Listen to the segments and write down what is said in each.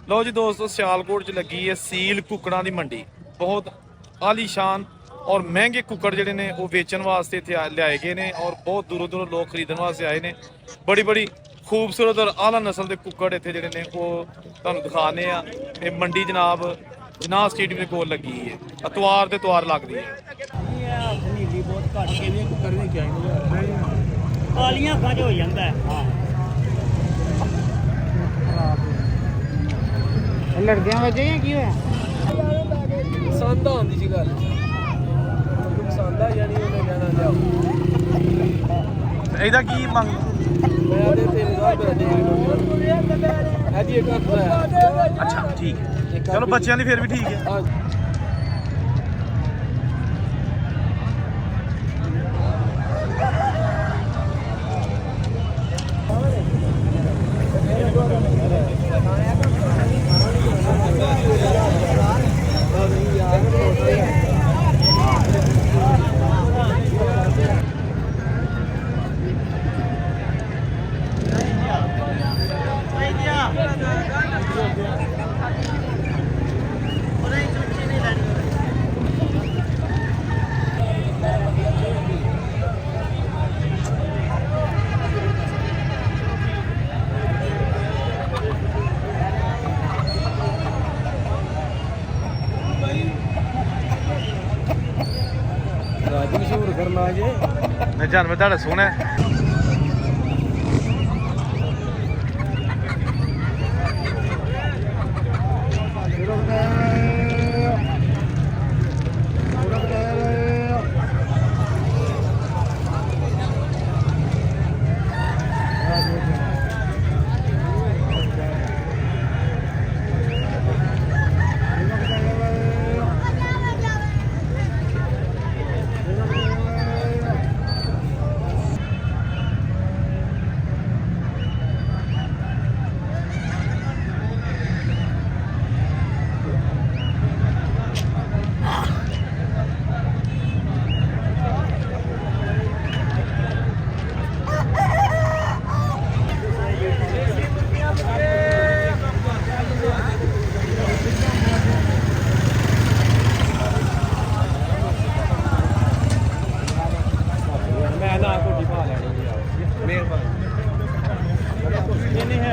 लो जी दोस्तों, सियालकोट च लगी है सील कुकड़ा की मंडी। बहुत आलीशान और महंगे कुकड़ जिहड़े ने वो वेचन वास्ते इत्थे लियाए गए ने और बहुत दूरों दूरों लोग खरीदण वास्ते आए ने। बड़ी बड़ी खूबसूरत और आला नस्ल के कुकड़ इत्थे जिहड़े ने वो तुहानूं दिखाने आ। ये मंडी जनाब जनाब स्टेडियम के कोल लगी है, इतवार ते इतवार लगदी है। ਕਾਲੀਆਂ ਫੱਜ ਹੋ ਜਾਂਦਾ ਹੈ। ਲੜਦਿਆਂ ਵਜੇ ਜਾਂ ਕੀ ਹੋਇਆ? ਪਸੰਦ ਆਉਂਦੀ ਸੀ ਗੱਲ, ਪਸੰਦ ਆ ਜਾਣੀ ਉਹਨੇ ਕਹਿਣਾ ਲਿਆਓ। ਇਹਦਾ ਕੀ ਮੰਗ? ਮੈਂ ਤੇ 3000 ਰੁਪਏ ਦੇ ਹੈ ਜੀ ਇੱਕ ਹੱਥ ਦਾ। ਅੱਛਾ ਠੀਕ ਹੈ, ਚਲੋ ਬੱਚਿਆਂ ਲਈ ਫਿਰ ਵੀ ਠੀਕ ਹੈ। ਰਾਜ ਮਸ਼ਹੂਰ ਕਰਨਾ ਜੇ ਮੈਂ ਜਨਮ ਤੁਹਾਡਾ ਸੋਹਣਾ ਹੈ। ਮੈਂ ਨਾ ਕੋਟੀ ਪਾ ਲੈਣੀ ਯਾਰ, ਮਿਹਰਬਾਨੀ। ਇਹ ਨਹੀਂ ਹੈ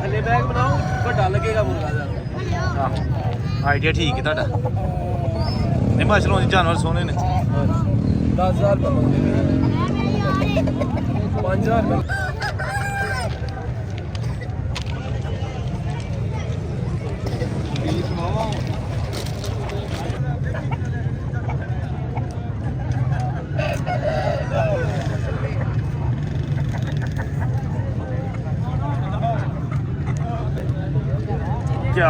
ਥੱਲੇ ਬੈਗ ਬਣਾਓ, ਵੱਡਾ ਲੱਗੇਗਾ ਮੁਰਗਾ ਦਾ। ਆਈਡੀਆ ਠੀਕ ਹੈ ਤੁਹਾਡਾ। ਨਹੀਂ ਮਾਸ਼ਾਅੱਲਾ ਜੀ, ਜਾਨਵਰ ਸੋਹਣੇ ਨੇ। 10,000 ਰੁਪਏ ਮੰਗਦੇ ਨੇ, 5,000 ਰੁਪਏ। क्या